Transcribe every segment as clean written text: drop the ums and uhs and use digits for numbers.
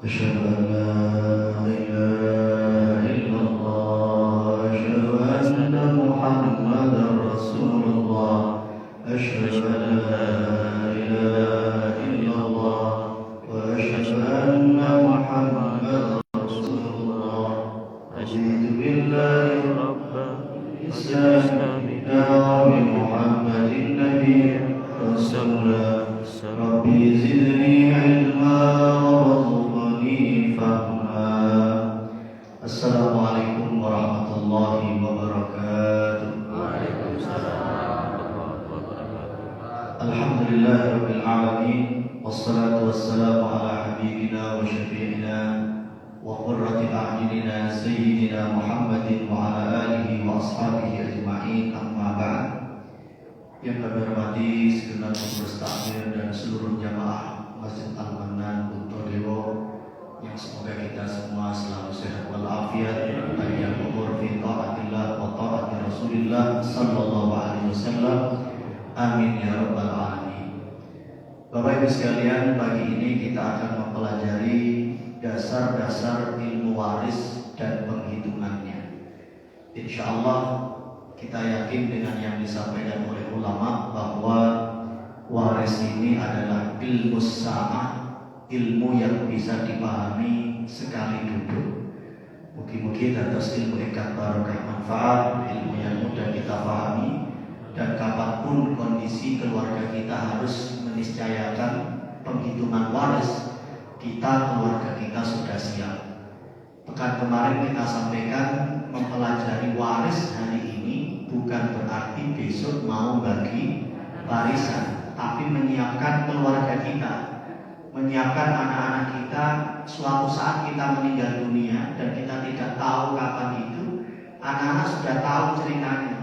أشهد أن لا إله إلا الله أشهد أن محمدا رسول الله أشهد أن لا إله إلا الله وأشهد أن محمدا رسول الله رضيت بالله ربا الإسلام وبمحمد النبي رسولا ربي زدني علما وارزقني فهما. Assalamualaikum warahmatullahi wabarakatuh. Alhamdulillahirabbil alamin wassalatu wassalamu ala habibina wa syafi'ina wa qurrati a'yunina sayyidina Muhammadin wa ala alihi wa ashabihi ajma'in, amma ba'd. Yang kami hormati segenap pengurus takmir dan seluruh jamaah Masjid Al-Manan Puntodewo, yang semoga kita semua selalu sehat walafiat, panjang umur fi taatillah wa taati Rasulillah sallallahu alaihi wasallam. Amin ya rabbal alamin. Bapak Ibu sekalian, pagi ini kita akan mempelajari dasar-dasar ilmu waris dan penghitungannya. Insyaallah kita yakin dengan yang disampaikan oleh ulama bahwa waris ini adalah ilmu sa'ah, ilmu yang bisa dipahami sekali duduk. Mugi-mugi dados ilmu ingkang barokah manfaat, ilmu yang mudah kita pahami, dan kapanpun kondisi keluarga kita harus meniscayakan penghitungan waris, keluarga kita sudah siap. Pekan kemarin kita sampaikan mempelajari waris hari ini bukan berarti besok mau bagi warisan, tapi menyiapkan keluarga kita, menyiapkan anak-anak kita. Suatu saat kita meninggal dunia dan kita tidak tahu kapan itu, anak-anak sudah tahu ceritanya,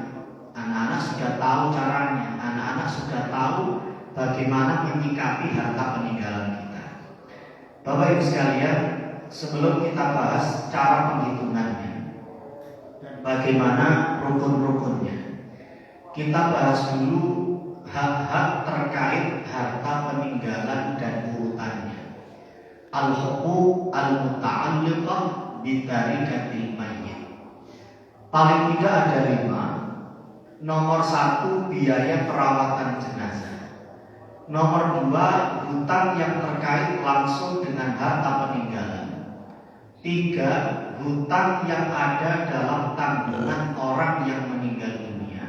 anak-anak sudah tahu caranya, anak-anak sudah tahu bagaimana menyikapi harta peninggalan kita. Bapak Ibu sekalian, sebelum kita bahas cara penghitungannya dan bagaimana rukun-rukunnya, kita bahas dulu hak-hak terkait harta peninggalan dan urutannya. Al-huquq al-muta'alliqah bitarikatil mayyit. Paling tidak ada 5. Nomor 1, biaya perawatan jenazah. Nomor 2, hutang yang terkait langsung dengan harta peninggalan. 3, hutang yang ada dalam tanggungan orang yang meninggal dunia.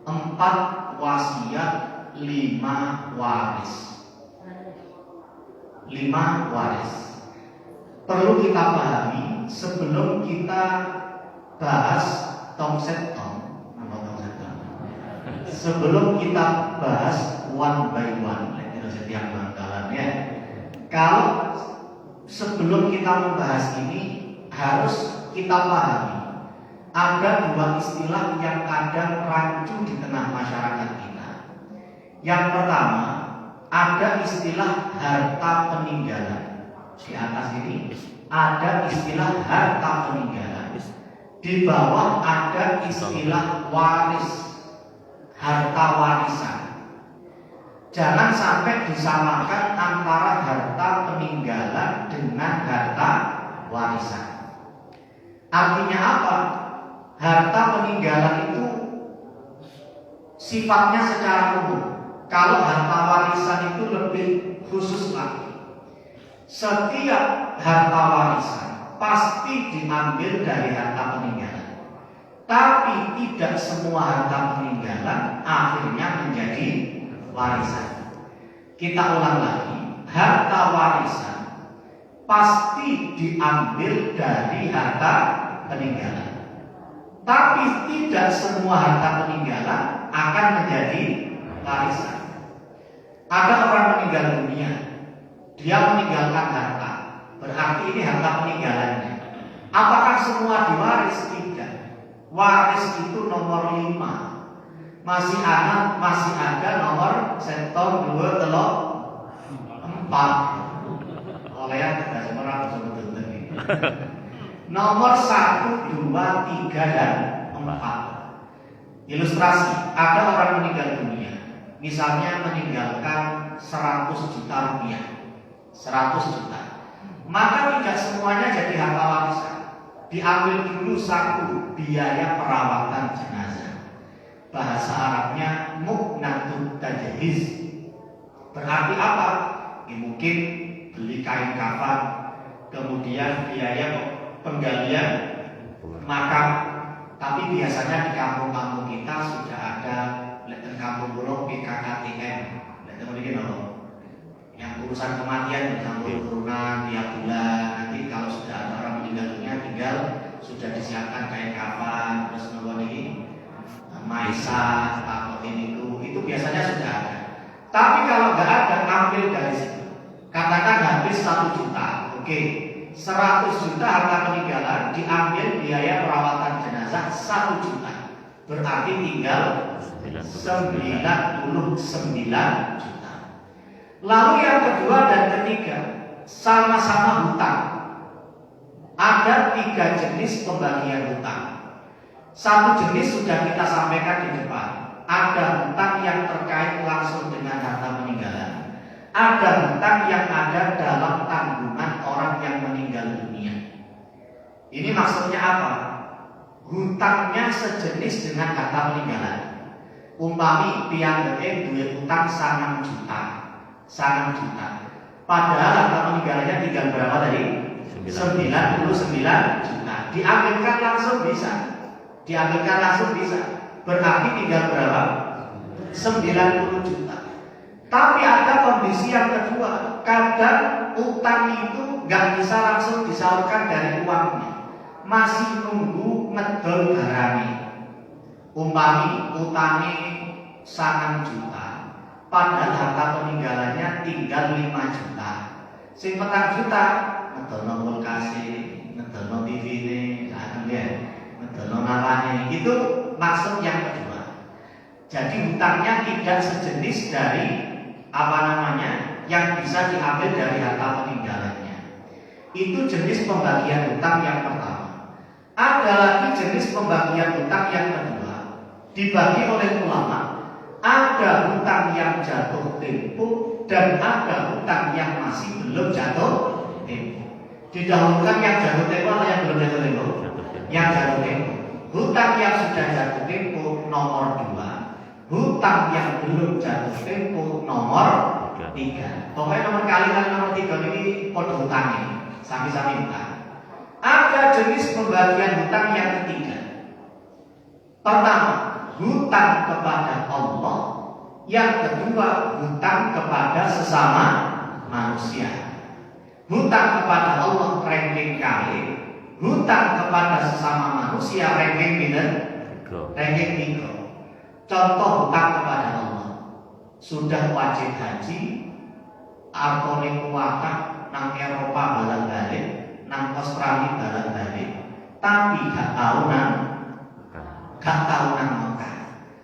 4, wasiat. 5, waris. 5 waris. Perlu kita pahami sebelum kita bahas tongset tong. Sebelum kita bahas one by one, setiap bangkalan ya. Kalau sebelum kita membahas ini harus kita pahami ada 2 istilah yang kadang rancu di tengah masyarakat kita. Yang pertama, ada istilah harta peninggalan. Di atas ini ada istilah harta peninggalan. Di bawah ada istilah waris, harta warisan. Jangan sampai disamakan antara harta peninggalan dengan harta warisan. Artinya apa? Harta peninggalan itu sifatnya secara umum. Kalau harta warisan itu lebih khusus lagi. Setiap harta warisan pasti diambil dari harta peninggalan, tapi tidak semua harta peninggalan akhirnya menjadi warisan. Kita ulang lagi, harta warisan pasti diambil dari harta peninggalan, tapi tidak semua harta peninggalan akan menjadi warisan. Ada orang meninggal dunia, dia meninggalkan harta, berarti ini harta peninggalannya. Apakah semua diwaris? Tidak. Waris itu nomor 5. Masih ada nomor sektor 2, 3, 4. Oleh yang tidak semua betul-betul ini. Nomor 1, 2, 3, dan 4. Ilustrasi, ada orang meninggal dunia, misalnya meninggalkan 100 juta rupiah, 100 juta. maka tidak semuanya jadi harta warisan. Diambil dulu satu biaya perawatan jenazah. Bahasa Arabnya mu'natut tajhiz. Berarti apa? Ya, mungkin beli kain kafan, kemudian biaya penggalian makam. Tapi biasanya di kampung-kampung kita sudah ada di kampung pulau BKKTM. Yang urusan kematian bercampur turunan tiap bulan. Nanti kalau sudah ada orang meninggal dunia, tinggal sudah disiapkan kain kafan, terus ini maisa atau ini itu biasanya sudah ada. Tapi kalau nggak ada, ambil dari situ. Katakan habis 1 juta, oke, 100 juta harta peninggalan, diambil biaya perawatan jenazah 1 juta, berarti tinggal 99 juta. Lalu yang kedua dan ketiga sama-sama hutang. Ada 3 jenis pembagian hutang. Satu jenis sudah kita sampaikan di depan. Ada hutang yang terkait langsung dengan harta peninggalan. Ada hutang yang ada dalam tanggungan orang yang meninggal dunia. Ini maksudnya apa? Hutangnya sejenis dengan harta peninggalan. Umpami piyambake duwe hutang 9 juta. Padahal harta peninggalannya tinggal berapa tadi? 99 juta. Diambilkan langsung bisa. Berarti tinggal berapa? 90 juta. Tapi ada kondisi yang kedua. Kadang utang itu gak bisa langsung disalurkan dari uangnya, masih nunggu ngedol barangnya. Umpami utangnya 9 juta, padahal harta peninggalannya tinggal 5 juta. Sing 4 juta ngedolno kulkase, ngedolno TV-ne, ngedolno nalane. Itu maksud yang kedua. Jadi hutangnya tidak sejenis dari yang bisa diambil dari harta peninggalannya. Itu jenis pembagian hutang yang pertama. Ada lagi jenis pembagian hutang yang kedua, dibagi oleh ulama. Ada hutang yang jatuh tempo dan ada hutang yang masih belum jatuh tempo. Didahulukan yang jatuh tempo atau yang belum jatuh tempo? Yang jatuh tempo. Hutang yang sudah jatuh tempo nomor 2. Hutang yang belum jatuh tempo nomor 3. Pokoknya nomor kali nomor 3 ini kode hutangnya sami-sami hutang. Ada jenis pembagian hutang yang ketiga. Pertama, hutang kepada Allah. Yang kedua, hutang kepada sesama manusia. Hutang kepada Allah ranking kali, hutang kepada sesama manusia ranking pinten? Ranking 3. Contoh hutang kepada Allah, sudah wajib haji, artone kuwata nang Eropa balik-balik, nang Australia balik-balik, tapi gak tahu nang Mekah.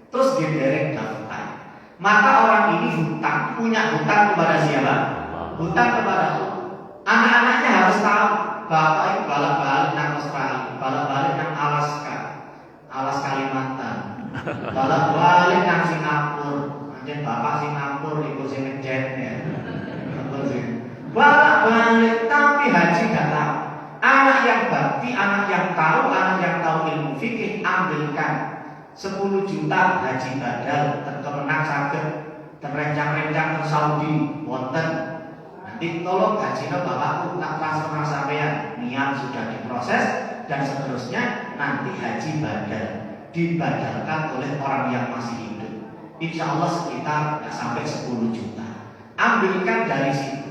Terus derek daftar. Maka orang ini punya hutang kepada siapa? Hutang kepada Allah. Anak-anaknya harus tahu, bapak itu balik-balik nang Australia, balik-balik nang Alas Kalimantan, balik-balik nang Singapura. Anjen bapak Singapura iku sing ngejet ya. Balik-balik tapi haji gak tahu. Anak yang bakti, anak yang tahu ilmu fikih, ambilkan 10 juta haji badal terkemenang saged terencang-rencang ke Saudi wonten. Nanti tolong hajinya bapakku tak transfer sampean, niat sudah diproses dan seterusnya. Nanti haji badal dibadalkan oleh orang yang masih hidup, insya Allah sekitar sampai 10 juta. Ambilkan dari situ.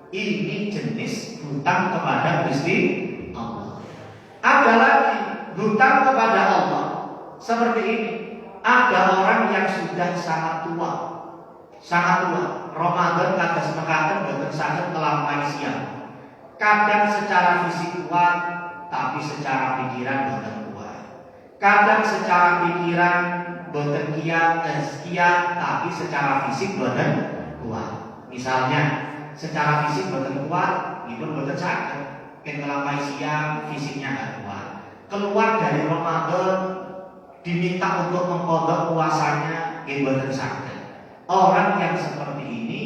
Ini jenis hutang kepada Gusti Allah. Ada lagi hutang kepada Allah seperti ini. Ada orang yang sudah sangat tua. Ramadan kadang semekaten boten saged ngelampahi siang. Kadang secara fisik kuat, tapi secara pikiran boten kuat. Kadang secara pikiran boten kiat, tapi secara fisik boten kuat. Misalnya secara fisik boten kuat, itu boten saged ngelampahi siang, fisiknya gak kuat. Keluar dari Ramadan diminta untuk mengkodok puasanya, boten saged. Orang yang seperti ini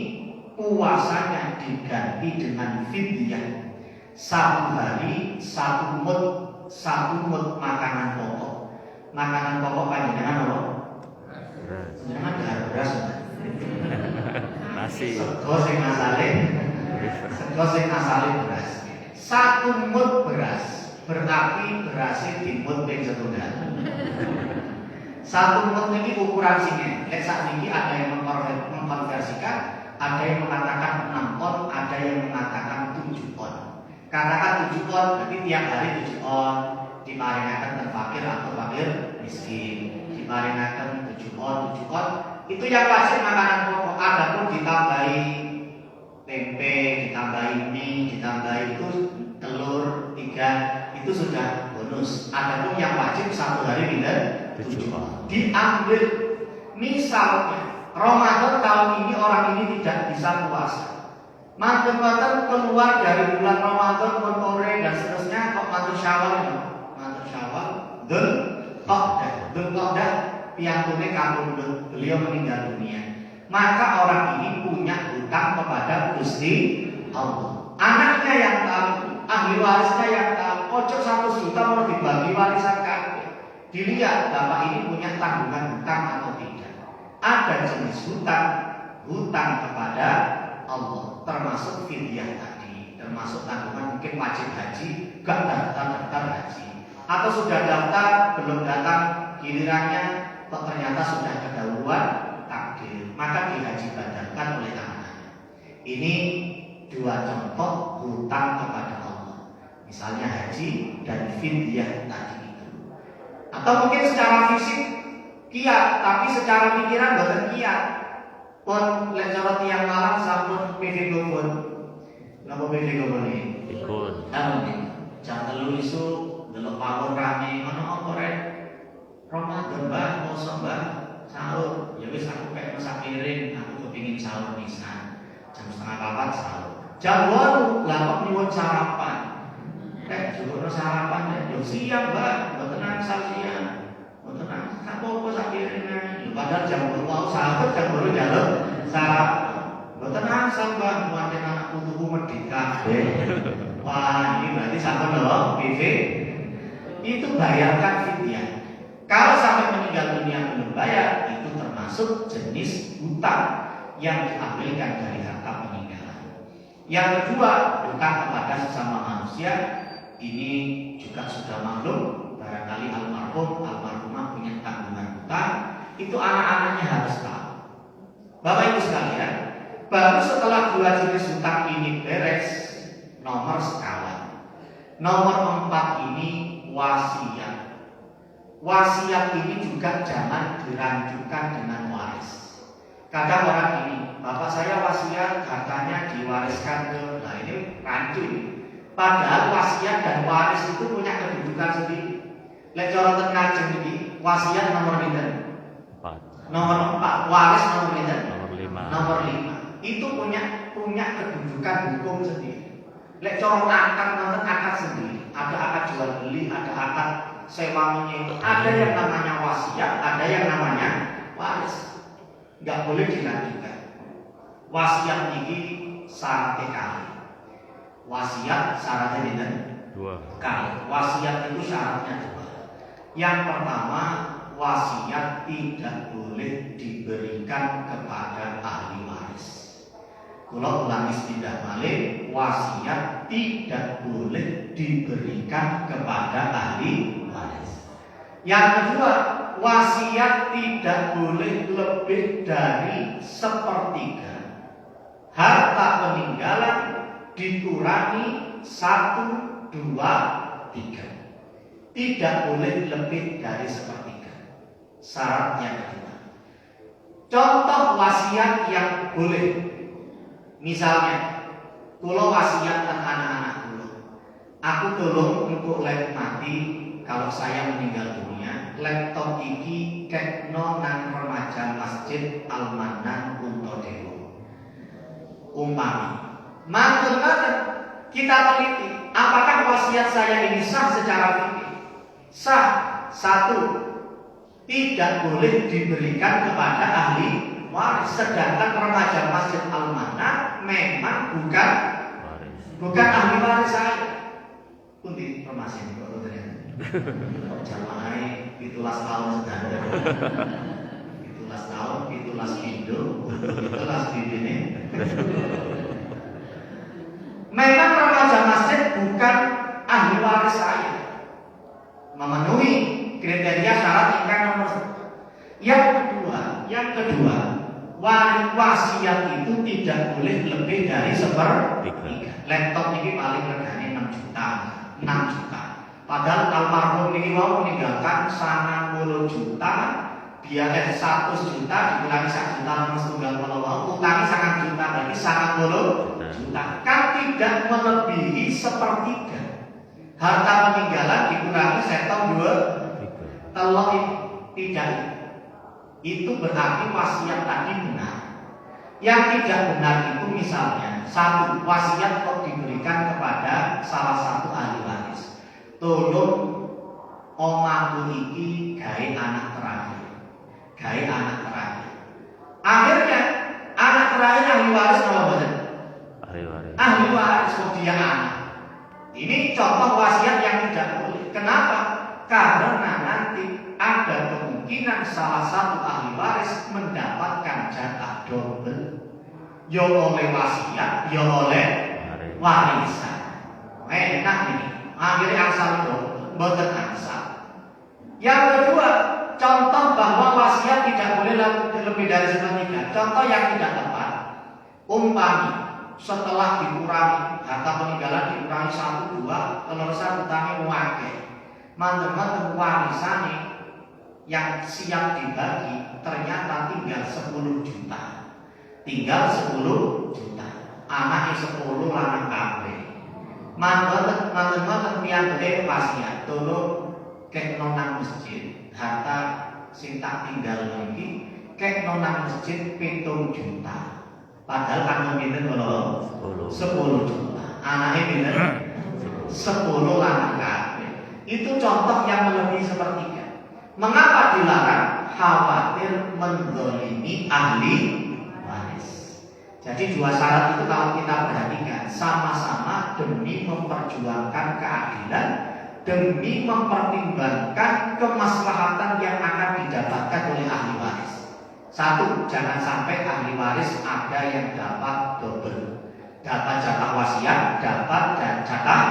puasanya diganti dengan fidyah. Satu hari satu mut makanan pokok. Makanan pokok panjenengan apa? Panjenengan dahar beras. Nasi. Sego sing asale beras. Satu mut beras berarti berasnya dimut ping setunggal. Satu mut ini ukuran sini. Lek sakniki ada yang mengkonversikan, ada yang mengatakan 6 on, ada yang mengatakan 7 on. Katakan 7 on berarti tiap hari 7 on diparingaken ten fakir atau fakir miskin. Diparingaken 7 on itu yang wajib makanan pokok. Adapun ditambahi tempe, ditambahi mie, ditambahi itu telur 3 itu sudah bonus. Adapun yang wajib satu hari pindah 7 on. Diambil misalnya Ramadan tahun ini orang ini tidak bisa puasa. Mantan keluar dari bulan Ramadan Qore dan seterusnya kok mantu Syawal ya. Mantu Syawal Dzulqa'dah piyantune kampung beliau meninggal dunia. Maka orang ini punya hutang kepada Gusti Allah. Anaknya yang tahu, ahli warisnya yang tahu. Ojo 1 juta mau dibagi warisan kabeh. Dilihat bapak ini punya tanggungan hutang atau tidak. Ada jenis hutang kepada Allah, termasuk fidyah tadi, termasuk tanggungan mungkin wajib haji, gak daftar haji, atau sudah daftar belum datang gilirannya, kok ternyata sudah kedahuluan takdir, maka dihaji badalkan oleh anak-anaknya. Ini 2 contoh hutang kepada Allah, misalnya haji dan fidyah tadi itu. Atau mungkin secara fisik kiat, tapi secara pikiran bukan kiat. Pun lecor tiang malam sampun PD gopon. Napa PD gopon iki? Ikut. Jam 3 isu delok pawon rame ono apa rek? Ramadan Mbah, poso Mbah, sahur. Ya wis aku kayak masak piring, aku kepengin sahur pisan. Jam 3:30 sahur. Jam 8 lah kok nyuwun sarapan. Jurno sarapan ya siang Mbah, mboten angsal siang. Mboten angsal apa-apa sak piring ae. Padahal jam 8 mau sahur jam 8 njaluk sarapan. Mboten angsal Mbah, muaten anak putuku merdeka. Wah, ini berarti sama loh, PV. Itu bayarkan fidyah. Kalau sampai meninggal dunia belum bayar, itu termasuk jenis hutang yang diambilkan dari harta peninggalan. Yang kedua, hutang kepada sesama manusia. Ini juga sudah maklum, barangkali almarhumah punya tanggungan hutang, itu anak-anaknya harus tahu. Bapak Ibu sekalian, baru setelah 2 jenis hutang ini beres, nomor sekawan. Nomor 4 ini wasiat. Wasiat ini juga jangan dirancukan dengan waris. Kadang orang ini, bapak saya wasiat hartanya diwariskan ke, nah ini rancu. Padahal wasiat dan waris itu punya kedudukan sendiri. Lek cara ten Kajeng iki, wasiat nomor pinten? 4. Nomor 4, waris nomor pinten? Nomor 5. Itu punya kedudukan hukum sendiri. Lek cara akad nonton akad sendiri. Ada akad jual beli, ada akad sewa menyewa, ada yang namanya wasiat, ada yang namanya waris. Enggak boleh dilanjutkan. Wasiat ini syaratnya kali. Wasiat syaratnya beda 2 kali. Wasiat itu syaratnya 2. Yang pertama, wasiat tidak boleh diberikan kepada ahli waris. Kalau ulangi tidak balik, wasiat tidak boleh diberikan kepada ahli waris. Yang kedua, wasiat tidak boleh lebih dari 1/3 harta peninggalan dikurangi 1, 2, 3. Tidak boleh lebih dari 1/3. Syaratnya kedua. Contoh wasiat yang boleh. Misalnya, kalau wasiat anak-anak dulu, aku tolong untuk lek mati kalau saya meninggal dunia, laptop iki kekno nang remaja Masjid Al-Manan Puntodewo. Umpami matur-matur kita teliti apakah wasiat saya ini sah secara fikih. Sah. 1, tidak boleh diberikan kepada ahli waris. Sedangkan remaja Masjid Al-Manan memang bukan bukan ahli waris saya. Pundi informasi ini kok ternyata. Jamaah 17 tahun standar. 17 tahun, 17 kilo, 17 bibine. Memang remaja masjid bukan ahli waris saya, memenuhi kriteria syarat ingkang nomor 1. Yang kedua, wasiat itu tidak boleh lebih dari sepertiga. Laptop ini paling regane 6 juta. Padahal almarhum ini mau meninggalkan 90 juta, biaya 100 juta dikurangi 1 juta nomor tunggal kalau utangi 1 juta berarti 90 juta. Kan tidak melebihi sepertiga. Harta peninggalan dikurangi setong 2 telok tidak. Itu berarti wasiat tadi benar. Yang tidak benar itu misalnya, satu, wasiat kok diberikan kepada salah satu ahli waris. Tolong omahku iki gawe anak terakhir. Akhirnya anak terakhir ahli waris apa betul? Ahli waris kok dia anak. Ini contoh wasiat yang tidak boleh. Kenapa? Karena nanti ada kemungkinan salah satu ahli waris mendapatkan jatah double, ya oleh wasiat, ya oleh warisan. Enak ini. Akhirnya asal double, boten asal. Yang kedua, contoh bahwa wasiat tidak boleh lebih dari sepertiga. Contoh yang tidak tepat. Umpami setelah dikurangi harta peninggalan dikurangi 1, 2, terusan utangnya wakil. Manten-manten warisane yang siap dibagi ternyata tinggal 10 juta. Anaknya 10 lanang kabeh. Manten-manten piyambake wasiat tolong kekno nang masjid. Harta sing tak tinggal iki kekno nang masjid 7 juta. Padahal kan pinten kula 10 juta. Anaknya pinten 10 lanang kabeh. Itu contoh yang melebihi sepertiga. Mengapa dilarang? Khawatir menzalimi ahli waris. Jadi 2 syarat itu kalau kita perhatikan sama-sama demi memperjuangkan keadilan, demi mempertimbangkan kemaslahatan yang akan didapatkan oleh ahli waris. 1, jangan sampai ahli waris ada yang dapat double, dapat jatah wasiat, dapat dan jatah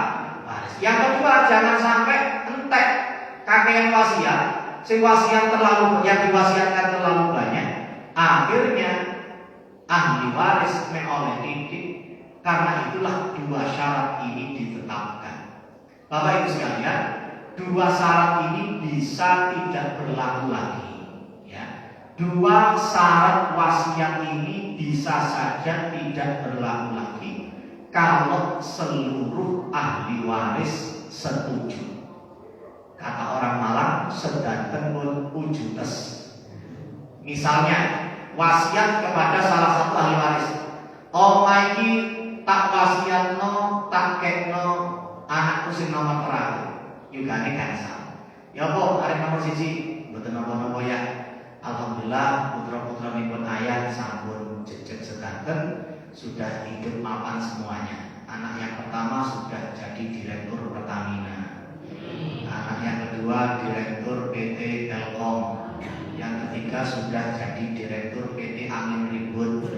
waris. Yang kedua, jangan sampai entek kakean wasiat, si wasiat terlalu yang diwasiatkan terlalu banyak, akhirnya ahli waris menoleh titik. Karena itulah 2 syarat ini ditetapkan. Bapak Ibu sekalian, 2 syarat ini bisa tidak berlaku lagi. Ya, 2 syarat wasiat ini bisa saja tidak berlaku lagi kalau seluruh ahli waris setuju. Kata orang Malang, sedanten pun ujutes. Misalnya, wasiat kepada salah satu ahli waris. Omah iki tak wasiatno, tak kekno anakku sing nomor terakhir. Yugane gansal. Ya apa, arek nomor 1, mboten napa-napa ya. Alhamdulillah putra-putranipun ayah sampun jejeg sedanten, sudah hidup mapan semuanya. Anak yang pertama sudah jadi direktur Pertamina. Anak yang kedua direktur PT Telkom. Yang ketiga sudah jadi direktur PT Angin Ribut.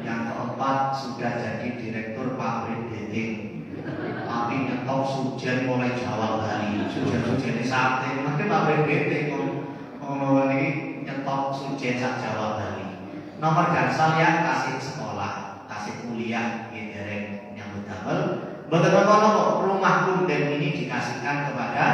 Yang keempat sudah jadi direktur pabrik beling. Tapi nyetok sujen mulai Jawa Bali. Sujen sate, mungkin pabrik beling ngomong ini nyetok sujen sak Jawa Bali. Nomor gansal yang kasih sekolah, kasih kuliah, dereng nyambut damel. Bagaimana rumah kunden ini dikasihkan kepada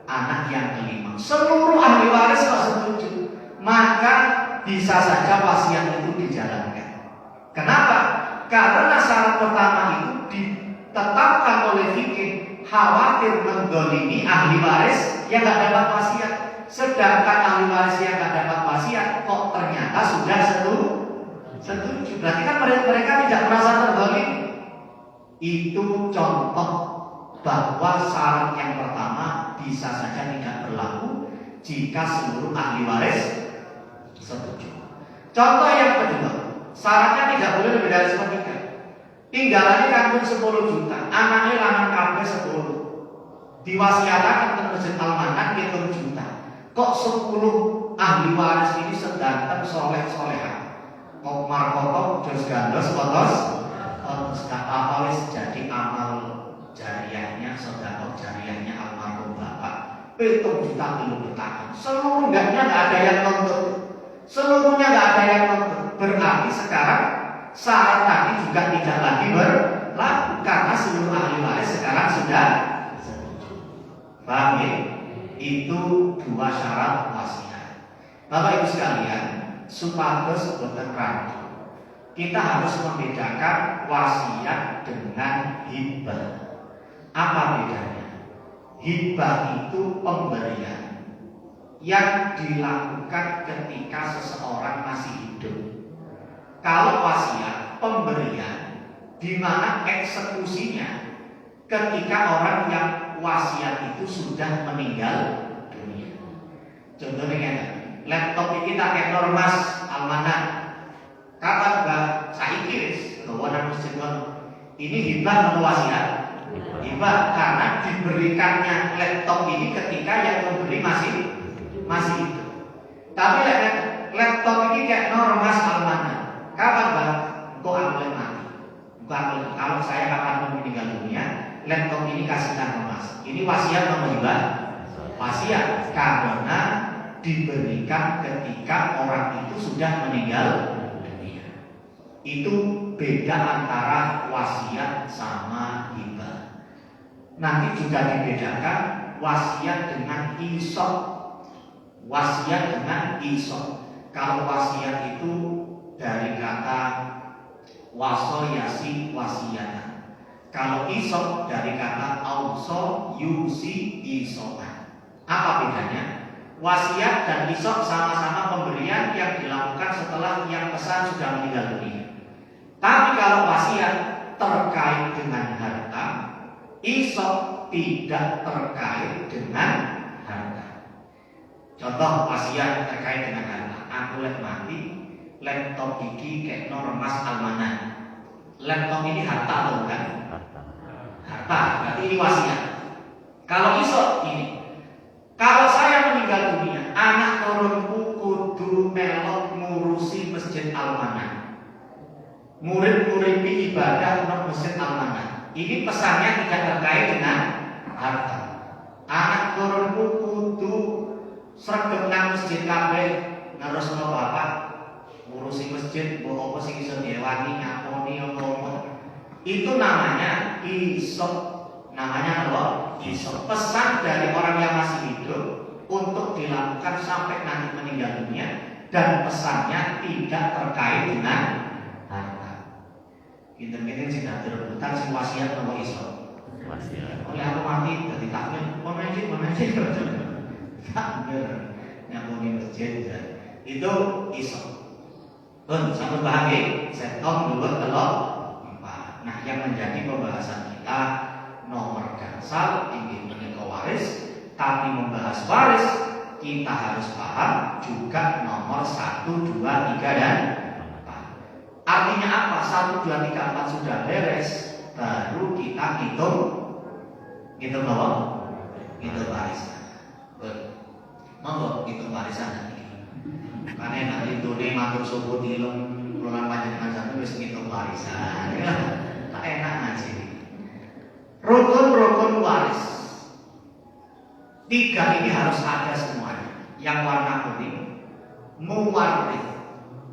anak yang kelima. Seluruh ahli waris setuju, maka bisa saja wasiat itu dijalankan. Kenapa? Karena syarat pertama itu ditetapkan oleh fikih, khawatir mendolimi ahli waris yang tidak dapat wasiat. Sedangkan ahli waris yang tidak dapat wasiat kok ternyata sudah setuju. Berarti kan mereka tidak merasa terdolim. Itu contoh bahwa syarat yang pertama bisa saja tidak berlaku jika seluruh ahli waris setuju. Contoh yang kedua, syaratnya tidak boleh lebih dari sepertiga. tinggalannya kantong 10 juta, anaknya lanang kabeh 10. Diwasiatakan ke masjid Al-Manan 7 juta. Kok 10 ahli waris ini sedangkan soleh-soleha. Kok markotok jos gandos kotos apa wis jadi amal jariahnya, sedekah jariahnya almarhum bapak 7 juta bertahan. Seluruhnya nggak ada yang nonton. Seluruhnya nggak ada yang nonton. Berarti sekarang syarat tadi juga tidak lagi berlaku karena seluruh ahli waris sekarang sudah setuju. Paham ya? Itu 2 syarat wasiat. Bapak Ibu sekalian, supados boten rancu, kita harus membedakan wasiat dengan hibah. Apa bedanya? Hibah itu pemberian yang dilakukan ketika seseorang masih hidup. Kalau wasiat, pemberian di mana eksekusinya ketika orang yang wasiat itu sudah meninggal dunia. Contohnya, laptop ini tak kayak normas Almanan. Kapan bah saiki wis gawa nang masjid ini hibah atau wasiat? Hibah karena diberikannya laptop ini ketika yang memberi masih hidup. Tapi laptop ini kayak normas Almanan. Kapan bah? Kok aku mati? Bukan kalau saya kapan meninggal dunia, laptop ini kasih nama mas. Ini wasiat atau hibah? Wasiat karena diberikan ketika orang itu sudah meninggal dunia. Itu beda antara wasiat sama hibah. Nanti juga dibedakan wasiat dengan isok. Wasiat dengan isok. Kalau wasiat itu dari kata waso yasi wasiatan. Kalau isok dari kata auso yusi isokan. Apa bedanya? Wasiat dan isok sama-sama pemberian yang dilakukan setelah yang pesan sudah meninggal dunia. Tapi kalau wasiat terkait dengan harta, isok tidak terkait dengan harta. Contoh wasiat terkait dengan harta. Aku mati, laptop iki kayak normas Almanan. Laptop ini harta atau bukan? Harta, berarti ini wasiat. Kalau isok ini, kalau saya meninggal dunia, anak turunku kudu melok ngurusi masjid Almanan, murid-murid ibadah untuk masjid Almanan. Ini pesannya tidak terkait dengan harta. Anak turunku kudu sregep nang masjid kabeh nerusno bapak ngurusi masjid, mbok apa sing iso diewani ngaponi apa-apa. Itu namanya isok. Namanya apa? Isok. Pesan dari orang yang masih hidup untuk dilakukan sampai nanti meninggal dunia, dan pesannya tidak terkait dengan harta. Kita sih tidak rebutan sing wasiat atau isok. Wasiat. Oleh aku mati jadi takmir, memanjir. Takmir nyambungin masjid. Itu isok. Sampai bahagia, setong dulu telok 4. Nah, yang menjadi pembahasan kita nomor gansal ingin menikah waris, tapi membahas waris kita harus paham juga nomor 1, 2, 3 dan 4. Artinya apa? 1, 2, 3, 4 sudah beres, baru kita hitung apa? Hitung warisan. Monggo hitung warisan. Karena nanti itu nih matur subuh tilung pulang panjenengan satu wis ngitung warisan. Tak enak ngaji. Rukun-rukun waris 3 ini harus ada semuanya. Yang warna kuning muwarith,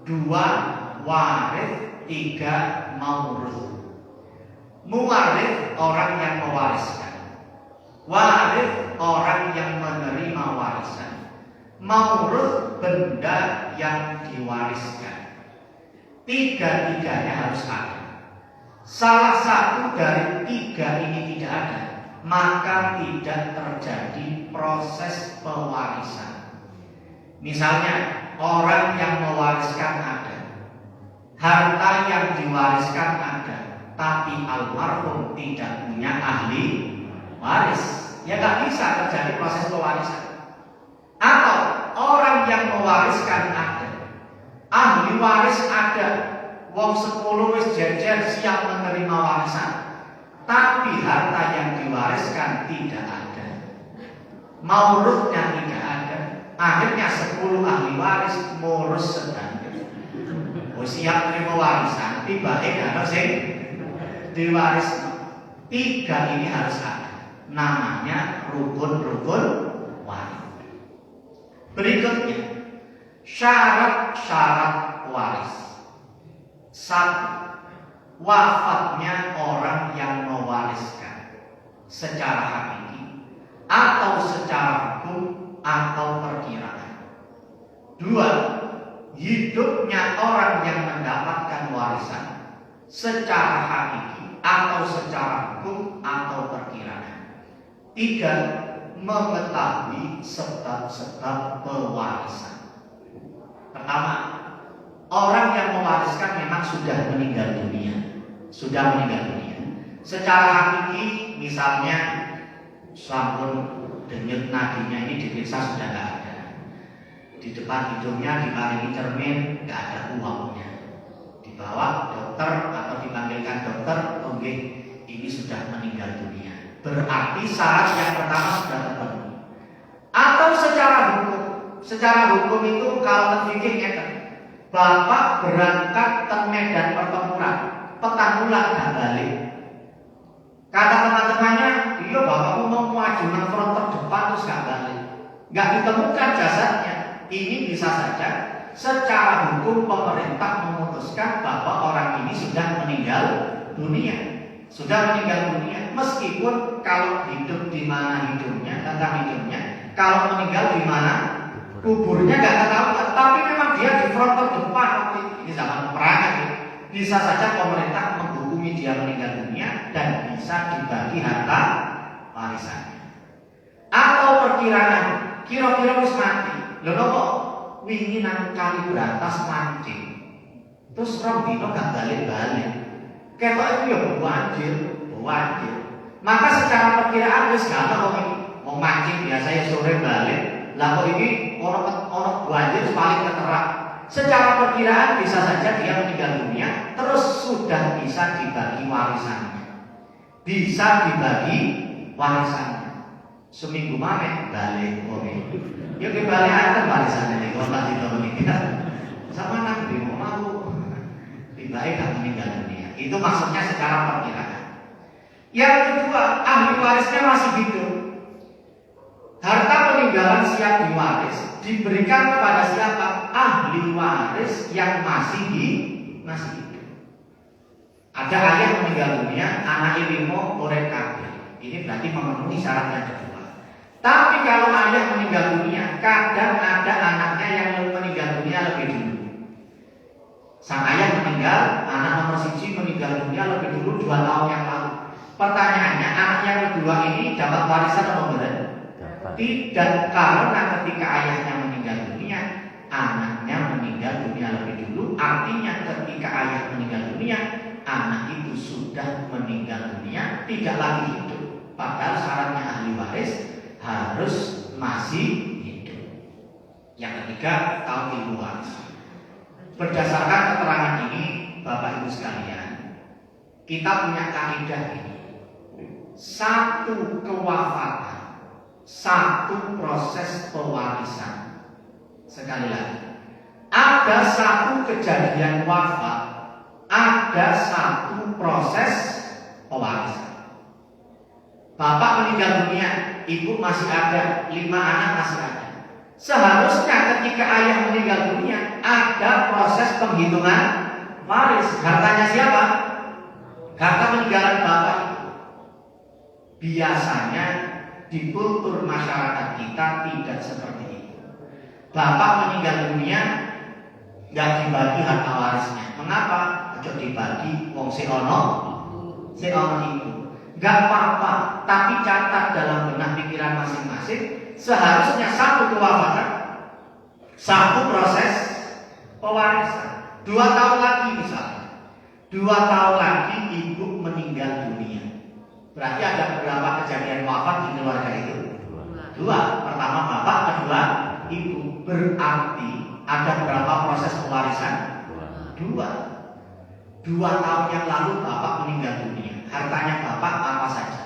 2 warith, 3 maurith. Muwarith orang yang mewariskan, warith orang yang menerima warisan, maurith benda yang diwariskan. 3-tiganya harus ada. Salah satu dari 3 ini tidak ada, maka tidak terjadi proses pewarisan. Misalnya orang yang mewariskan ada, harta yang diwariskan ada, tapi almarhum tidak punya ahli waris, ya nggak bisa terjadi proses pewarisan. Atau orang yang mewariskan ada, ahli waris ada, wong 10 wis jejer siap menerima warisan, tapi harta yang diwariskan tidak ada, maurutnya tidak ada. Akhirnya 10 ahli waris ngurus sedang siap menerima warisan, tiba-tiba kalau sing diwaris 3 ini harus ada, namanya rukun-rukun waris. Berikutnya syarat-syarat waris. 1. Wafatnya orang yang mewariskan secara hakiki atau secara hukum atau perkiraan. 2. Hidupnya orang yang mendapatkan warisan secara hakiki atau secara hukum atau perkiraan. 3. Mengetahui sebab-sebab pewarisan. Pertama, orang yang mewariskan memang sudah meninggal dunia. Secara hakiki, misalnya sampun denyut nadinya ini diperiksa sudah tidak ada. Di depan hidungnya diparingi cermin, tidak ada uangnya. Dibawa dokter atau dipanggilkan dokter, oke, ini sudah meninggal dunia. Berarti syarat yang pertama sudah terpenuhi. Atau secara hukum itu kalau terfikirnya bapak berangkat ke medan pertempuran, petang bulan gak balik. Kata teman-temannya, iya bapakmu mau maju ke front terdepan terus gak balik, gak ditemukan jasadnya. Ini bisa saja secara hukum pemerintah memutuskan bahwa orang ini sudah meninggal dunia. Meskipun kalau hidup di mana hidupnya, tentang hidupnya, kalau meninggal di mana kuburnya nggak ketahuan. Tapi memang dia di front terdepan ini zaman peperangan. Bisa saja pemerintah menghukumi dia meninggal dunia dan bisa dibagi harta warisannya. Atau perkiraan, kira-kira wis mati. Lho kok wingi nang kali berantas mancing, terus rong dino gak balik-balik. Ketok itu ya banjir. Maka secara perkiraan wis gak ono wong mancing biasa ya sore balik. Lah kok iki ono banjir paling keterak. Secara perkiraan bisa saja dia meninggal dunia, terus sudah bisa dibagi warisannya. Seminggu maneh balik oke. Ya kebalik akan warisannya nih kalau masih menikah. Sama nanti mau tiba-tiba gak meninggal dunia. Itu maksudnya secara perkiraan. Yang kedua, ahli warisnya masih hidup. Harta peninggalan siap diwaris diberikan kepada siapa? Ahli waris yang masih hidup. Ada ayah meninggal dunia, anak limo urip kabeh. Ini berarti memenuhi syarat yang kedua. Tapi kalau ayah meninggal dunia, kadang ada anaknya yang meninggal dunia lebih dulu. Sang ayah meninggal, anak nomor 1 meninggal dunia lebih dulu 2 tahun yang lalu. Pertanyaannya, anak yang kedua ini dapat warisan atau tidak? Tidak, karena ketika ayahnya meninggal dunia, anaknya meninggal dunia lebih dulu. Artinya ketika ayah meninggal dunia, anak itu sudah meninggal dunia, tidak lagi hidup. Padahal syaratnya ahli waris harus masih hidup. Yang ketiga, tauhid waris. Berdasarkan keterangan ini, Bapak Ibu sekalian, kita punya kaidah ini. 1 kewafatan, 1 proses pewarisan. Sekali lagi, ada 1 kejadian wafat, ada 1 proses pewarisan. Bapak meninggal dunia, ibu masih ada, 5 anak masih ada. Seharusnya ketika ayah meninggal dunia ada proses penghitungan waris. Hartanya siapa? Harta peninggalan bapak itu. Biasanya di kultur masyarakat kita tidak seperti itu. Bapak meninggal dunia nggak dibagi harta warisnya. Mengapa? Ojo dibagi wong si ono itu. Nggak apa-apa, tapi catat dalam benak pikiran masing-masing. Seharusnya 1 kewafatan, 1 proses pewarisan. 2 tahun lagi misalnya, 2 tahun lagi ibu meninggal dunia. Berarti ada beberapa kejadian wafat di keluarga itu? 2. Pertama bapak, kedua ibu. Berarti ada berapa proses pewarisan? 2. 2 tahun yang lalu bapak meninggal dunia. Hartanya bapak apa saja?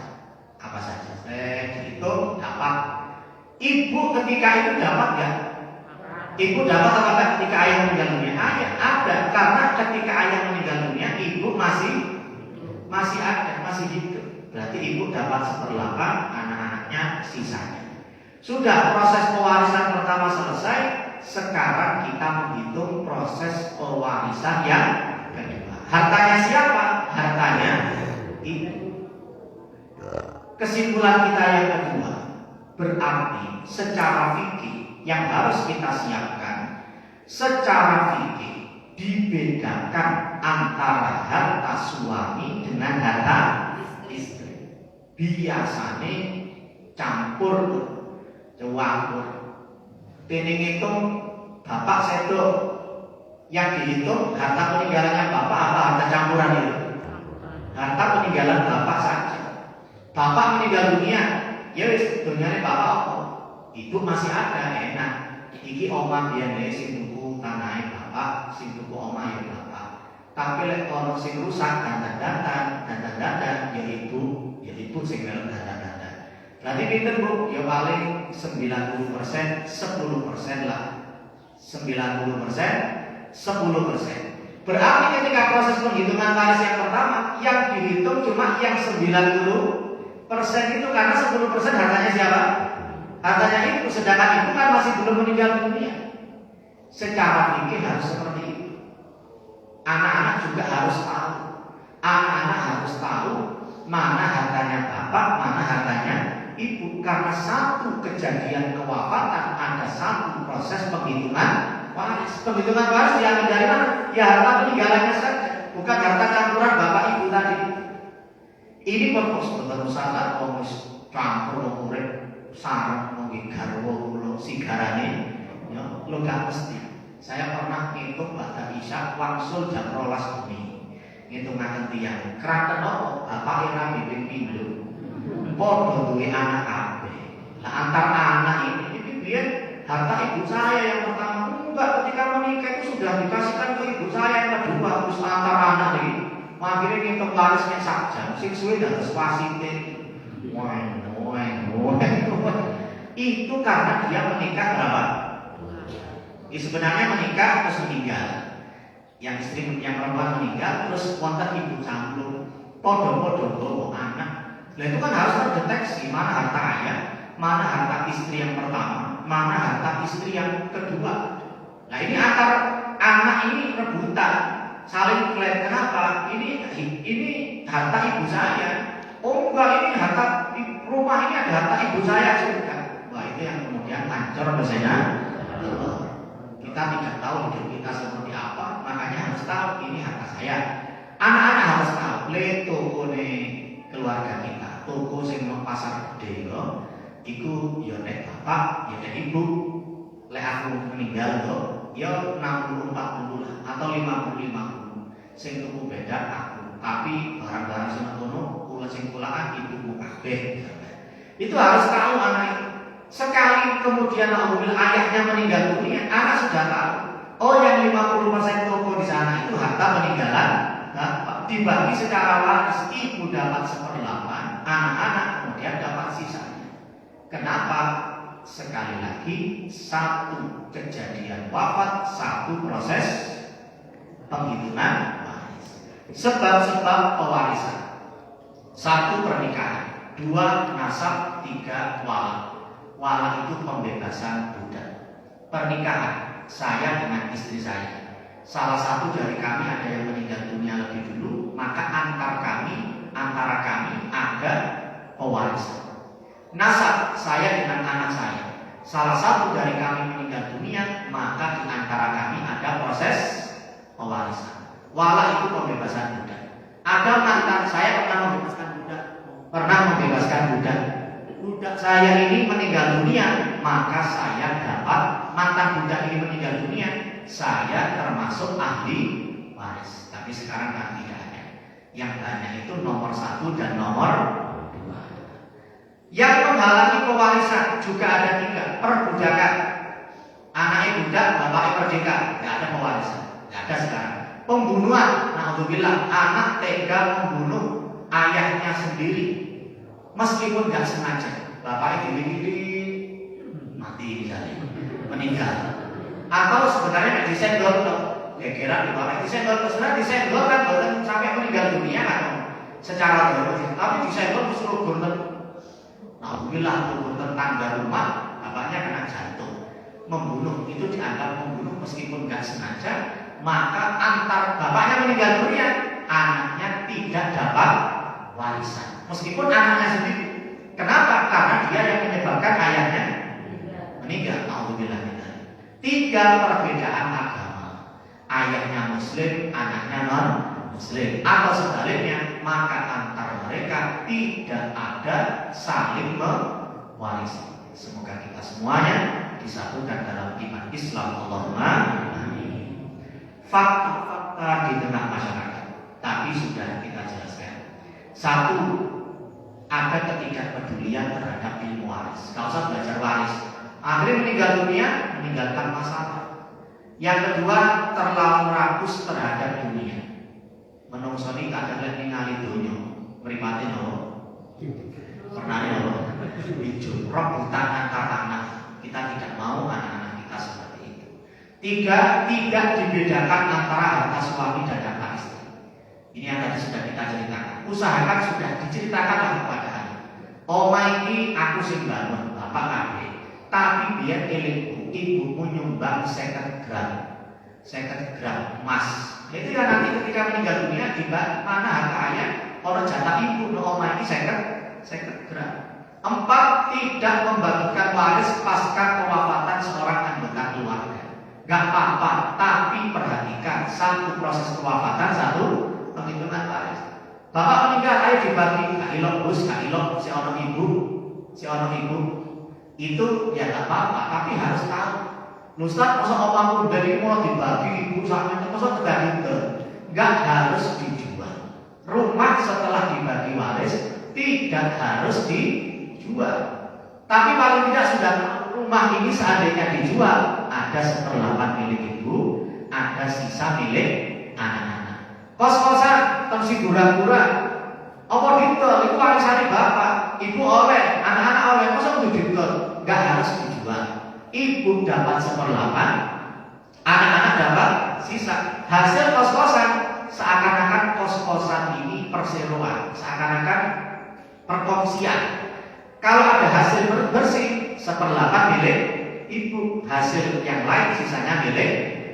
Apa saja? Dihitung dapat. Ibu ketika itu dapat nggak? Ibu dapat apa enggak ketika ayah meninggal dunia? Ayah ada, karena ketika ayah meninggal dunia, ibu masih ada, masih hidup. Berarti ibu dapat 1/8, anak-anaknya sisanya. Sudah, proses pewarisan pertama selesai. Sekarang kita menghitung proses pewarisan yang kedua. Hartanya siapa? Hartanya ibu. Kesimpulan kita yang kedua, berarti secara fikih yang harus kita siapkan, secara fikih dibedakan antara harta suami dengan harta istri. Biasanya campur, campur. Tening hitung bapak sedo, yang dihitung harta peninggalannya bapak apa harta campuran itu? Harta peninggalan bapak saja. Bapak meninggal dunia, ya wis dunyane bapak apa? Ibu masih ada, enak. Iki omah biyen sing tuku tanahe bapak, sing tuku omah ya bapak. Tapi lek ono sing rusak dandan-dandan ya ibu sing melok dandan-dandan. Berarti pinten Bu? Ya paling 90%, 10% lah. 90%, 10%. Berarti ketika proses penghitungan waris yang pertama, yang dihitung cuma yang 90% itu karena 10% hartanya siapa? Hartanya ibu, sedangkan ibu kan masih belum meninggal dunia. Secara fikih harus seperti itu. Anak-anak juga harus tahu. Anak-anak harus tahu mana hartanya bapak, mana hartanya ibu. Karena satu kejadian kewafatan ada satu proses penghitungan waris. Penghitungan waris yang dari mana? Ya harta peninggalannya saja, bukan harta campuran bapak ibu tadi. Ini purpose betul salah komus campur murid sarang mungkin garwo lo sigarane, ya lo gak mesti. Saya pernah ngitung pada Isya wangsul jam 12 bengi. Ngitungaken tiyang kraten apa bapak era bimbing pindho. Padha duwe anak kabeh. Lah antar anak ini biyen harta ibu saya yang pertama enggak, ketika menikah itu sudah dikasihkan ke ibu saya yang kedua, terus antar anak ini. Akhirnya ngitung warisnya saja, sing suwe harus wasite. Itu karena dia menikah berapa? Sebenarnya menikah terus meninggal. Yang istri yang perempuan meninggal terus wonten ibu campur. Podo-podo bawa anak. Nah itu kan harus terdeteksi mana harta ayah, mana harta istri yang pertama, mana harta istri yang kedua. Nah ini antar anak ini rebutan, saling klaim. Kenapa? Ini harta ibu saya. Oh enggak, ini harta rumah ini ada harta ibu saya juga. Wah itu yang kemudian hancur biasanya. Kita tidak tahu hidup kita seperti apa, makanya harus tahu ini harta saya. Anak-anak harus tahu. Le toko keluarga kita, toko sing nang pasar gede yo, iku ya nek bapak, ya nek ibu. Lek aku meninggal yo 60-40 lah atau 50-50. Sing tuku beda aku, tapi barang-barang sing ngono kula sing kulaan ibuku kabeh. Itu harus tahu anak itu. Sekali kemudian alhamdulillah ayahnya meninggal dunia, anak sudah tahu. Oh yang 50% toko di sana itu harta peninggalan bapak. Dibagi secara waris, ibu dapat 1/8, anak-anak kemudian dapat sisanya. Kenapa? Sekali lagi, satu kejadian wafat, satu proses penghitungan waris. Sebab-sebab pewarisan: 1 pernikahan, 2 nasab, 3 wala. Wala itu pembebasan budak. Pernikahan saya dengan istri saya, salah satu dari kami ada yang meninggal dunia lebih dulu, maka antara kami ada pewarisan. Nasab saya dengan anak saya, salah satu dari kami meninggal dunia, maka di antara kami ada proses pewarisan. Wala itu pembebasan budak. Ada mantan saya pernah membebaskan budak. Budak saya ini meninggal dunia, maka saya dapat, mantan budak ini meninggal dunia, saya termasuk ahli waris. Tapi sekarang kan tidak ada. Yang hanya itu nomor 1 dan nomor 2. Yang menghalangi pewarisan juga ada 3. Perbudakan. Anaknya budak, bapaknya merdeka, tidak ada pewarisan, tidak ada sekarang. pembunuhan. Alhamdulillah, anak tega membunuh ayahnya sendiri, meskipun nggak sengaja. Bapaknya digigit, mati misalnya, meninggal. Atau sebenarnya nggak disenggol, kira-kira di bawah disenggol, sebenarnya disenggol kan bukan sampai meninggal dunia kan, secara biologis. Tapi disenggol disuruh gunter. Alhamdulillah, gunter tangga rumah, bapaknya kena jantung. Membunuh itu dianggap membunuh meskipun nggak sengaja, maka antar bapaknya meninggal dunia, anaknya tidak dapat warisan meskipun anaknya sendiri. Kenapa? Karena dia yang menyebabkan ayahnya meninggal. Alhamdulillah. 3 perbedaan agama, ayahnya muslim, anaknya non muslim, atau sebaliknya, maka antar mereka tidak ada saling mewarisi. Semoga kita semuanya disatukan dalam iman Islam. Allahumma amin. Fakta-fakta di tengah masyarakat tapi sudah kita jelaskan. 1, ada ketidakpedulian terhadap ilmu waris. Kalau usah belajar waris, akhirnya meninggal dunia, meninggalkan masalah. Yang kedua, terlalu rakus terhadap dunia. Menungso ini kadang ningali dunia, mripate nopo? Pernah nopo? Hijau, rebutan antar anak. Kita tidak mau anak-anak kita seperti itu. 3, tidak dibedakan antara harta suami dan harta istri. Ini yang tadi sudah kita ceritakan. Usahakan sudah diceritakanlah kepada anak. Oma ini aku sing bangun, bapak kabeh. Tapi biar elingku, ibumu nyumbang 50 gram emas. Itu ya nanti ketika meninggal dunia di mana harta ayah, orang jatah ibu, oma ini 50 gram. 4, tidak membagikan waris pasca kewafatan seorang anggota keluarga. Gak apa-apa, tapi perhatikan 1 proses kewafatan, 1 penghitungan waris. Bapak meninggal, ayo dibagi, gak ilok bus, gak ilok si ono ibu. Itu ya gak apa-apa, tapi harus tahu. Ustaz, masa opamu dari mau dibagi ibu sampai masa dibagi ke? Gak harus dijual. Rumah setelah dibagi waris tidak harus dijual. Tapi paling tidak sudah rumah ini seandainya dijual, ada 1/8 milik ibu, ada sisa milik anak-anak. Kos-kosan terus gura-gura. Apa ditol? Itu warisannya bapak, ibu oleh, anak-anak oleh, masa untuk ditol? Gak harus dijual. Ibu dapat 1/8, anak-anak dapat sisa. Hasil kos-kosan seakan-akan kos-kosan ini perseroan, seakan-akan perkongsian. Kalau ada hasil bersih 1/8 milik ibu, hasil yang lain sisanya milik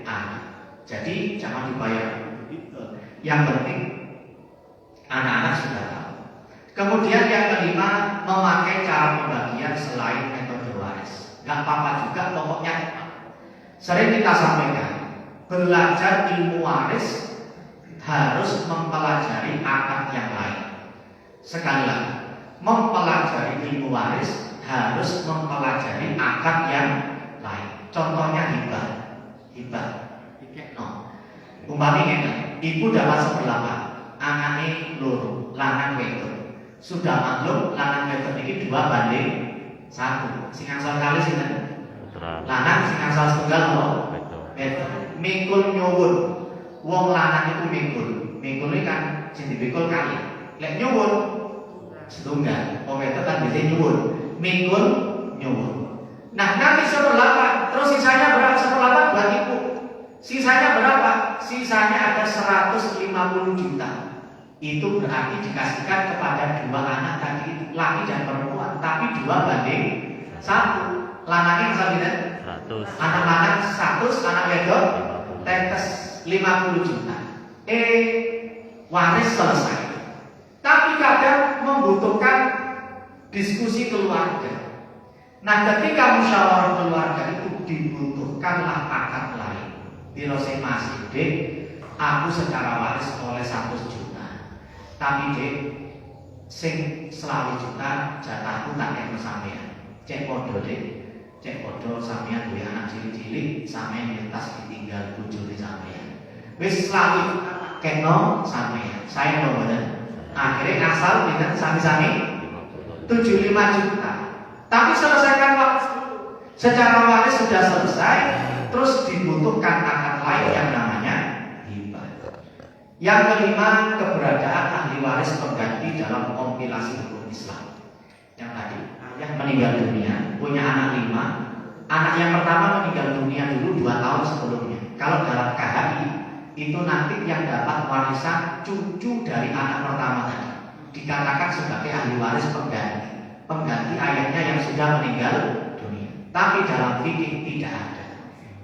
anak. Jadi jangan dibayar. Yang penting anak-anak sudah tahu. Kemudian yang kelima, memakai cara pembagian selain metode waris. Gak apa-apa juga, pokoknya sering kita sampaikan, belajar ilmu waris harus mempelajari akad yang lain. Sekali lagi, mempelajari ilmu waris harus mempelajari akad yang lain. Contohnya hibah. Umpamanya ibu dapat 1/8, anaknya loro, lanang wedok. Sudah maklum lanang wedok ini 2:1. Sing angsal kali sinten? Lanang, sing angsal setunggal apa? Wedok. Mikul nyuwun. Wong lanang itu mikul. Mikul ini kan sing dipikul kali. Lek nyuwun setunggal. Wong wedok kan biasanya nyuwun. Mikul nyuwun. Nah, nanti 1/8, terus sisanya berapa? 1/8 buat ibu. Sisanya berapa? Sisanya ada 150 juta. Itu berarti dikasihkan kepada 2 anak tadi, laki dan perempuan, tapi 2:1. Lanangnya misalnya 100. Anak lanang 100, anak wedok tetes 50 juta. Waris selesai. Tapi kadang membutuhkan diskusi keluarga. Nah, ketika musyawarah keluarga itu dibutuhkanlah akad lain. Bila saya masih dek, aku secara waris oleh 100 juta. Tapi dek, sing 20 juta jatahku tak kena sampean. Cek podo dek, cek podo sampean duwe anak cilik-cilik, sampean lintas ditinggal bojone sampean. Wis 20 juta kena sampean. Saya mau bener. Akhirnya asal dengan sami-sami 75 juta. Tapi selesaikan waris dulu. Secara waris sudah selesai, terus dibutuhkan akad lain yang namanya hibah. Yang kelima, keberadaan ahli waris pengganti dalam kompilasi hukum Islam. Yang tadi, ayah meninggal dunia, punya anak 5. Anak yang pertama meninggal dunia dulu 2 tahun sebelumnya. Kalau dalam KHI itu nanti yang dapat warisan cucu dari anak pertama tadi dikatakan sebagai ahli waris pengganti ayahnya yang sudah meninggal dunia. Tapi dalam fikih tidak ada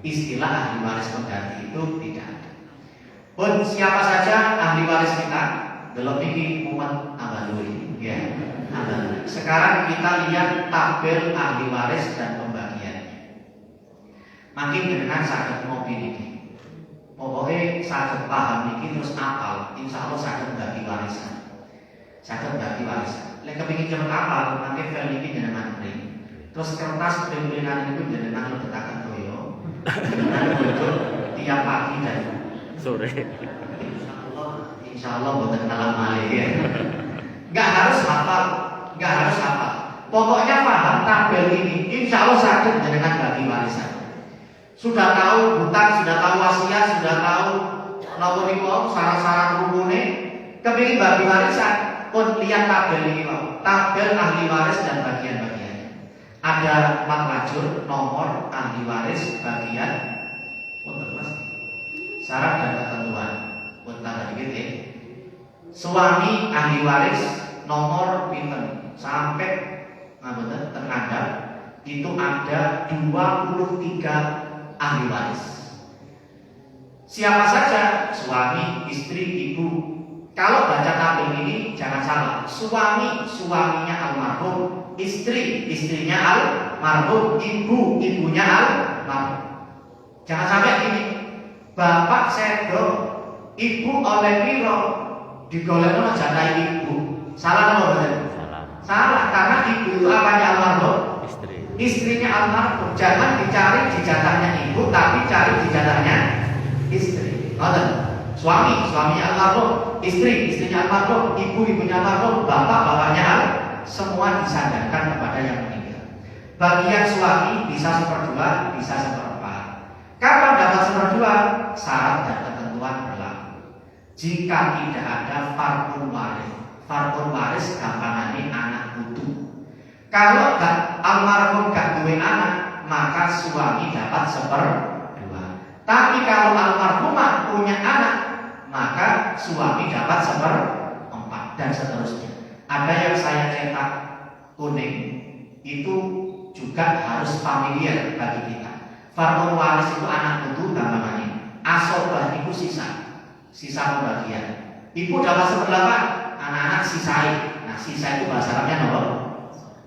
istilah ahli waris pengganti, itu tidak ada. Pun siapa saja ahli waris kita? Delok fikih Muhammad Abalui, ya. Sekarang kita lihat tabel ahli waris dan pembagiannya. Makin dengan saged ngopi niki. Pokoknya saged paham niki terus apal, insya Allah saged bagi warisan. Lek kepingin cepet apal, nanti file niki jenengan print. Terus kertas printinan itu jenengan lebetaken toyo. Jenengan duduk tiap pagi dan sore. Insya Allah bukan malam malih ya. Gak harus hafal. Pokoknya paham tabel ini, insya Allah saged jenengan bagi warisan. Sudah tahu hutang, sudah tahu wasiat, sudah tahu nomor niku syarat-syarat rukune, kepingin bagi warisan, pun lihat tabel ini, tabel ahli waris dan bagian-bagiannya. Ada maklajur, nomor ahli waris, bagian, syarat dan ketentuan. Pun tambah dikit ya. Suami ahli waris nomor pinten sampai terhadap itu ada 23 ahli waris. Siapa saja? Suami, istri, ibu. Kalau baca tabel ini jangan salah. Suaminya almarhum, istrinya almarhum, ibunya almarhum. Jangan sampai gini. Bapak sedo, ibu oleh piro digolekno jatah ibu. Salah loh, salah karena ibu itu apanya almarhum? Istrinya almarhum. Jangan dicari di jatahnya ibu, tapi cari di jatahnya istri. Suaminya almarhum, istrinya almarhum, ibunya almarhum, bapaknya semua disandarkan kepada yang meninggal. Bagian suami bisa 1/2, bisa 1/4. Kapan dapat 1/2? Syarat dan ketentuan berlaku. Jika tidak ada fardun waris gampangane anak putu. Kalau almarhum gak duwe anak, maka suami dapat 1/2. Tapi kalau almarhumah punya anak, maka suami dapat 1/4 dan seterusnya. Ada yang saya cetak kuning, itu juga harus familiar bagi kita. Fardun waris itu anak putu gampangannya. Asobah itu sisa pembagian. Ibu dapat 1/8, anak-anak sisai. Nah, sisa itu bahasa Arabnya apa?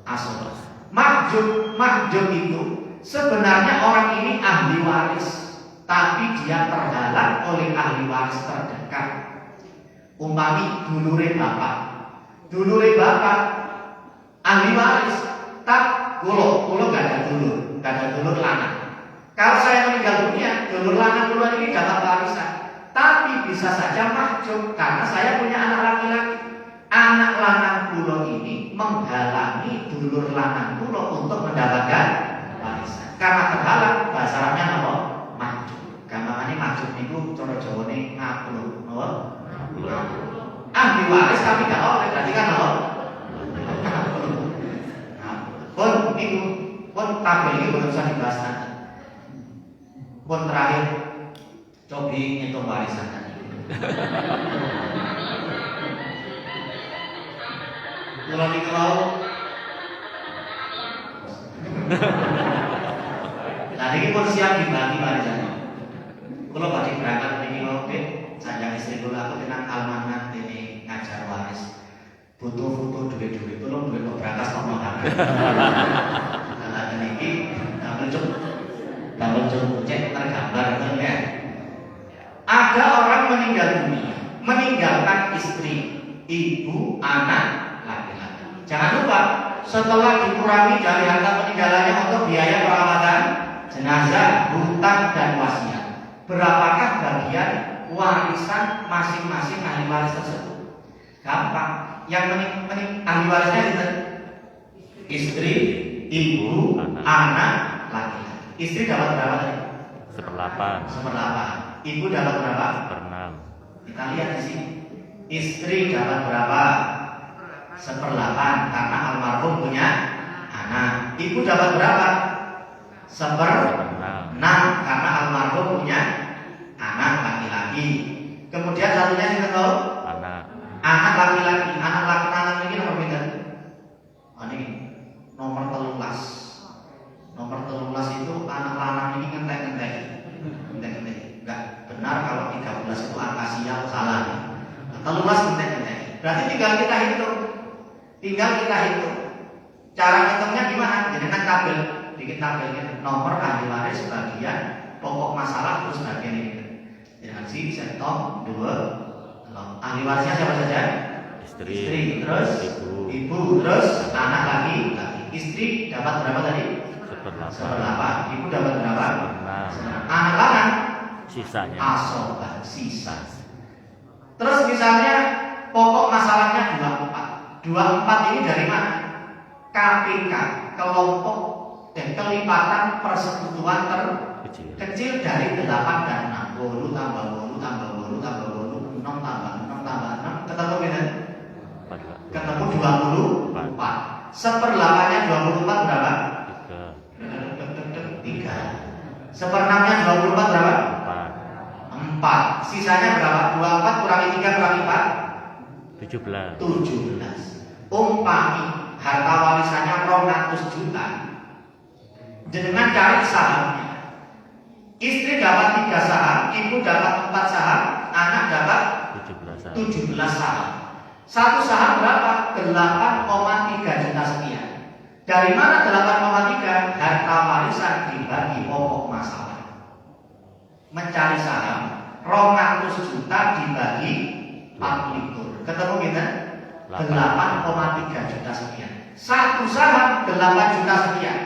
Asobah. Mahjub itu sebenarnya orang ini ahli waris, tapi dia terhalang oleh ahli waris terdekat. Umpami dulure bapak ahli waris, tak kulo gak ada dulur lanang. Kalau saya meninggal dunia, dulur lanang kulo ini dapat warisan, tapi bisa saja mahjub karena saya punya anak laki-laki. Anak lanang kulo ini menghalangi dulur lanang kulo untuk mendapatkan warisan. Karena terhalang, bahasa Arabnya apa? Mahjub. Gampangannya mahjub niku cara Jawane ngaplu, napa? Ahli waris tapi gak oleh, berarti kan apa? Pun niku pun tabel iki belum usah dibahas nanti. Pun terakhir cobi ngitung warisan tadi. Kalau niku mau tadi ini pun siap dibagi warisannya. Kalau bagi berangkat ini mau sajang istri kula aku tenang almanat ini ngajar waris. Butuh foto duit-duit, tolong duit keberangkas nomor HP. Nah, ini double cek tergambar kan ya. Ada orang meninggal dunia, meninggalkan istri, ibu, anak, laki-laki. Jangan lupa setelah dikurangi dari harta peninggalannya untuk biaya perawatan jenazah, hutang dan wasiat, berapakah bagian warisan masing-masing ahli waris tersebut? Gampang. Yang ahli warisnya itu istri, ibu, anak, laki-laki. Istri dapat berapa tadi? 1/8. 1/8. Ibu dapat berapa? 1/6. Kita lihat di sini. Istri dapat berapa? 1/8 karena almarhum punya anak. Ibu dapat berapa? 1/6 karena almarhum punya anak laki-laki. Kemudian satunya kita tahu anak laki-laki. Anak laki-laki ini nomor pinten? Oh, ini nomor 13. Nomor 13 itu anak lanang ini ngentek-ngentek. Enggak benar kalau 13 itu angka sial, salah. 13 ngentek-ngentek. Berarti tinggal kita hitung. Cara hitungnya gimana? Jadi tabel, bikin tabelnya nomor ahli waris bagian pokok masalah terus bagian ini. Dengan si setom 2. Ahli warisnya siapa saja? Istri, terus ibu, terus anak lagi. Istri dapat berapa tadi? 1/8. Ibu dapat berapa? 1/6. Anak lanang Sisanya. Asobah, sisa. Terus misalnya pokok masalahnya 24. 24 ini dari mana? KPK, kelompok dan kelipatan persekutuan terkecil dari 8 dan 6. 8 tambah 8 tambah 8 tambah 8, 6 tambah 6 tambah 6, ketemu kan? Ketemu 24. 1/8-nya 24 berapa? 3. 1/6-nya 24 berapa? 4. Sisanya berapa? 24 kurangi 3 kurangi 4? 17. Umpami harta warisannya 200 juta. Jenengan cari sahamnya. Istri dapat 3 saham, ibu dapat 4 saham, anak dapat 17 saham. Satu saham berapa? 8,3 juta sekian. Dari mana 8,3? Harta warisan dibagi pokok masalah. Mencari saham 200 juta dibagi 4 ketemu kita 8,3 juta sekian. Satu saham 8 juta sekian.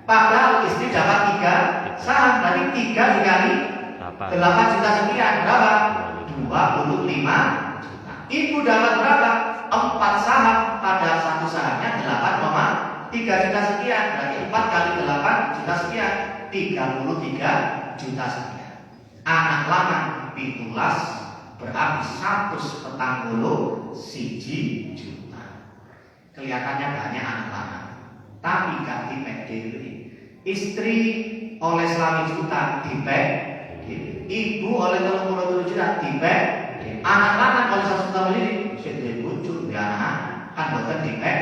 Padahal istri dapat 3 saham, berarti 3 dikali 8 juta sekian berapa? 25 juta. Ibu dapat berapa? 4 saham, padahal satu sahamnya 8,3 juta sekian, berarti 4 kali 8 juta sekian, 33 juta sekian. Anak lanang 17 berarti 141 juta. Kelihatannya banyak anak lanang, tapi gak dipek dewe. Istri oleh 100 juta dipek, ibu oleh 37 juta dipek, anak lanang oleh 1 juta ini sedhe bojo ya anak kan boten dipek.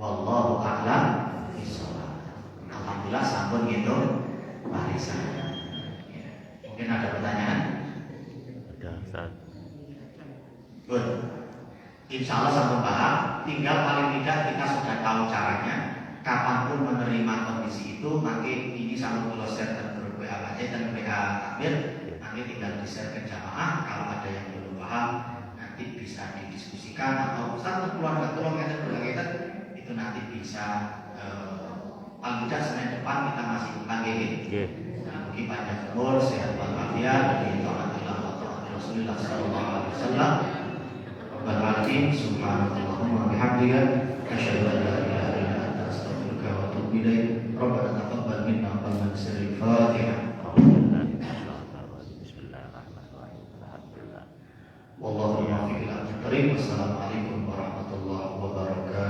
Wallahu a'lam bishawab. Alhamdulillah sampun ngitung warisan. Mungkin ada pertanyaan? Ada, Ustaz. Good. Insya Allah sampun paham. Tinggal paling tidak kita sudah tahu caranya. Kapanpun menerima kondisi itu, nanti ini selalu kalau share dan grup WA Baca dan WA Kabir, nanti tinggal di share ke jamaah. Kalau ada yang belum paham, nanti bisa didiskusikan atau Ustaz keluarga tolong kita itu nanti bisa paling tidak Senin depan kita masih panggilin. Mungkin panjang umur, sehat walafiat, dan taatillah wa taat Rasulullah sallallahu alaihi wasallam. Rabbal alamin, subhanallahumma bihamdika, asyhadu an la ilaha illa anta, astaghfiruka wa atubu ilaik. Rabbana taqabbal minna wa qul sirril Fatihah. Wallahu muwaffiq ila aqwamit thoriq. Wassalamualaikum warahmatullahi wabarakatuh.